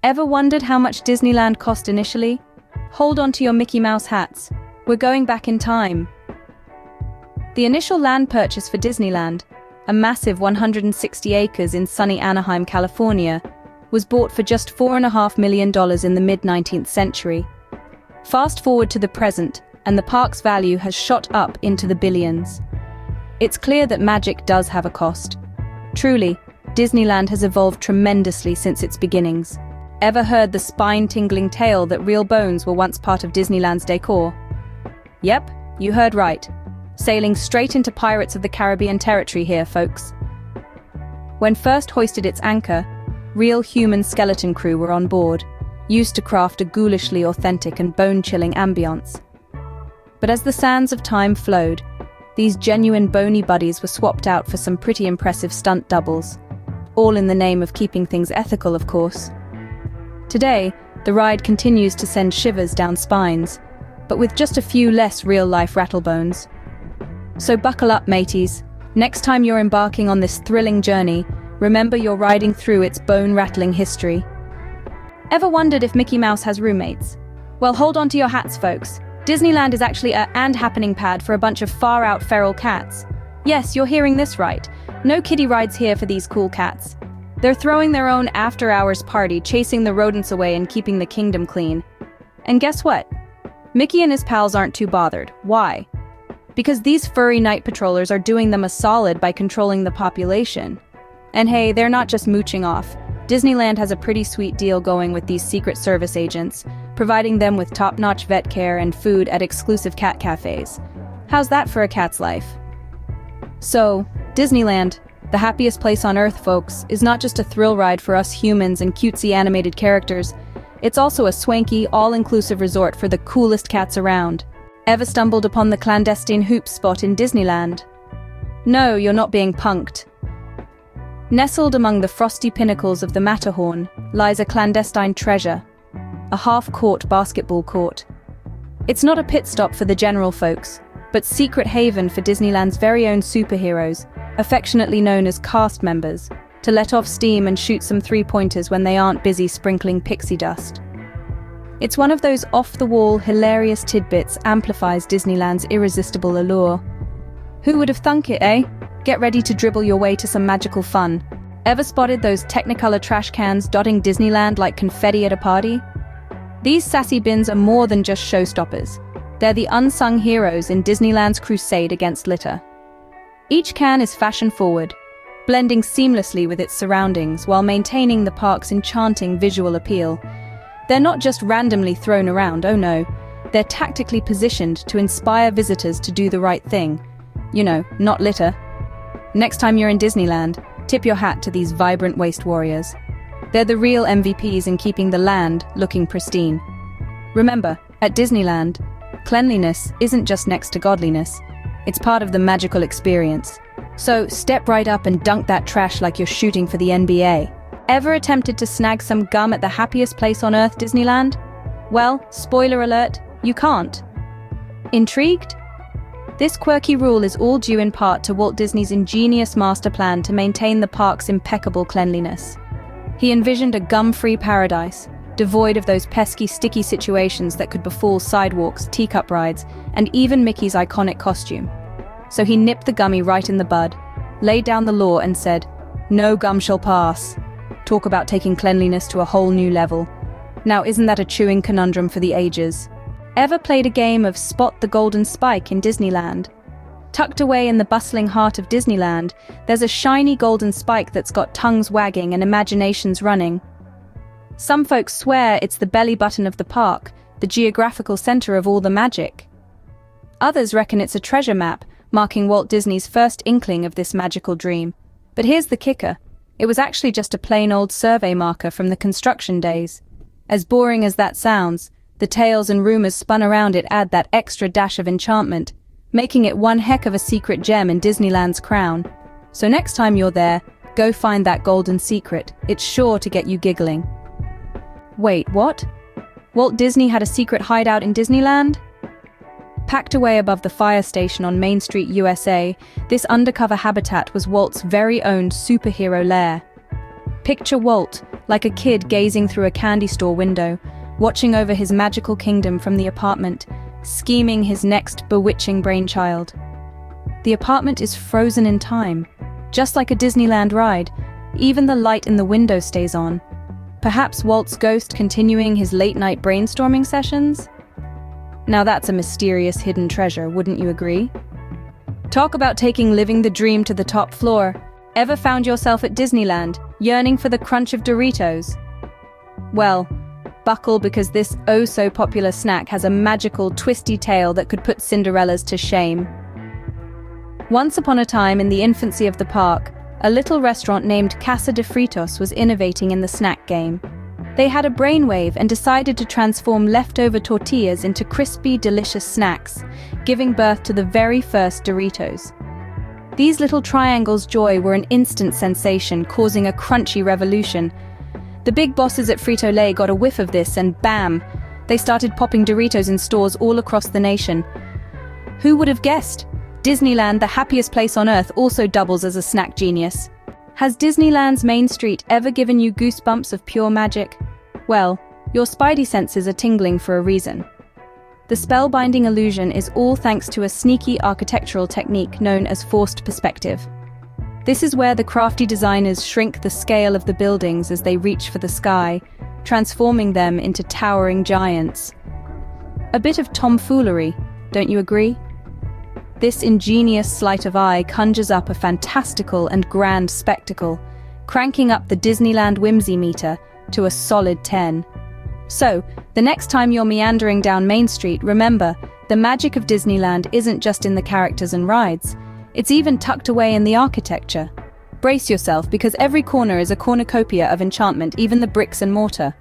Ever wondered how much Disneyland cost initially? Hold on to your Mickey Mouse hats. We're going back in time. The initial land purchase for Disneyland, a massive 160 acres in sunny Anaheim, California, was bought for just $4.5 million in the mid-19th century. Fast forward to the present, and the park's value has shot up into the billions. It's clear that magic does have a cost. Truly, Disneyland has evolved tremendously since its beginnings. Ever heard the spine-tingling tale that real bones were once part of Disneyland's decor? Yep, you heard right. Sailing straight into Pirates of the Caribbean territory here, folks. When first hoisted its anchor, real human skeleton crew were on board, used to craft a ghoulishly authentic and bone-chilling ambience. But as the sands of time flowed, these genuine bony buddies were swapped out for some pretty impressive stunt doubles, all in the name of keeping things ethical, of course. Today, the ride continues to send shivers down spines, but with just a few less real-life rattlebones. So buckle up, mateys. Next time you're embarking on this thrilling journey, remember you're riding through its bone-rattling history. Ever wondered if Mickey Mouse has roommates? Well, hold on to your hats, folks. Disneyland is actually a happening pad for a bunch of far-out feral cats. Yes, you're hearing this right. No kiddie rides here for these cool cats. They're throwing their own after-hours party, chasing the rodents away and keeping the kingdom clean. And guess what? Mickey and his pals aren't too bothered. Why? Because these furry night patrollers are doing them a solid by controlling the population. And hey, they're not just mooching off. Disneyland has a pretty sweet deal going with these Secret Service agents, providing them with top-notch vet care and food at exclusive cat cafes. How's that for a cat's life? So, Disneyland, the happiest place on Earth, folks, is not just a thrill ride for us humans and cutesy animated characters. It's also a swanky, all-inclusive resort for the coolest cats around. Ever stumbled upon the clandestine hoop spot in Disneyland? No, you're not being punked. Nestled among the frosty pinnacles of the Matterhorn lies a clandestine treasure, a half-court basketball court. It's not a pit stop for the general folks, but secret haven for Disneyland's very own superheroes, affectionately known as cast members, to let off steam and shoot some three-pointers when they aren't busy sprinkling pixie dust. It's one of those off-the-wall, hilarious tidbits amplifies Disneyland's irresistible allure. Who would have thunk it, eh? Get ready to dribble your way to some magical fun. Ever spotted those Technicolor trash cans dotting Disneyland like confetti at a party? These sassy bins are more than just showstoppers. They're the unsung heroes in Disneyland's crusade against litter. Each can is fashion-forward, blending seamlessly with its surroundings while maintaining the park's enchanting visual appeal. They're not just randomly thrown around, oh no. They're tactically positioned to inspire visitors to do the right thing. You know, not litter. Next time you're in Disneyland, tip your hat to these vibrant waste warriors. They're the real MVPs in keeping the land looking pristine. Remember, at Disneyland, cleanliness isn't just next to godliness. It's part of the magical experience. So step right up and dunk that trash like you're shooting for the NBA. Ever attempted to snag some gum at the happiest place on Earth, Disneyland? Well, spoiler alert, you can't. Intrigued? This quirky rule is all due in part to Walt Disney's ingenious master plan to maintain the park's impeccable cleanliness. He envisioned a gum-free paradise, devoid of those pesky, sticky situations that could befall sidewalks, teacup rides, and even Mickey's iconic costume. So he nipped the gummy right in the bud, laid down the law and said, "No gum shall pass." Talk about taking cleanliness to a whole new level. Now isn't that a chewing conundrum for the ages? Ever played a game of Spot the Golden Spike in Disneyland? Tucked away in the bustling heart of Disneyland, there's a shiny golden spike that's got tongues wagging and imaginations running. Some folks swear it's the belly button of the park, the geographical center of all the magic. Others reckon it's a treasure map, marking Walt Disney's first inkling of this magical dream. But here's the kicker. It was actually just a plain old survey marker from the construction days. As boring as that sounds, the tales and rumors spun around it add that extra dash of enchantment, making it one heck of a secret gem in Disneyland's crown. So next time you're there, go find that golden secret. It's sure to get you giggling. Wait, what? Walt Disney had a secret hideout in Disneyland? Packed away above the fire station on Main Street, USA, this undercover habitat was Walt's very own superhero lair. Picture Walt, like a kid gazing through a candy store window, watching over his magical kingdom from the apartment, scheming his next bewitching brainchild. The apartment is frozen in time. Just like a Disneyland ride, even the light in the window stays on. Perhaps Walt's ghost continuing his late-night brainstorming sessions? Now that's a mysterious hidden treasure, wouldn't you agree? Talk about taking living the dream to the top floor. Ever found yourself at Disneyland, yearning for the crunch of Doritos? Well, buckle, because this oh-so-popular snack has a magical, twisty tail that could put Cinderella's to shame. Once upon a time, in the infancy of the park, a little restaurant named Casa de Fritos was innovating in the snack game. They had a brainwave and decided to transform leftover tortillas into crispy, delicious snacks, giving birth to the very first Doritos. These little triangles joy were an instant sensation, causing a crunchy revolution. The big bosses at Frito-Lay got a whiff of this and bam! They started popping Doritos in stores all across the nation. Who would have guessed? Disneyland, the happiest place on earth, also doubles as a snack genius. Has Disneyland's Main Street ever given you goosebumps of pure magic? Well, your spidey senses are tingling for a reason. The spellbinding illusion is all thanks to a sneaky architectural technique known as forced perspective. This is where the crafty designers shrink the scale of the buildings as they reach for the sky, transforming them into towering giants. A bit of tomfoolery, don't you agree? This ingenious sleight of eye conjures up a fantastical and grand spectacle, cranking up the Disneyland whimsy meter to a solid 10. So, the next time you're meandering down Main Street, remember, the magic of Disneyland isn't just in the characters and rides, it's even tucked away in the architecture. Brace yourself, because every corner is a cornucopia of enchantment, even the bricks and mortar.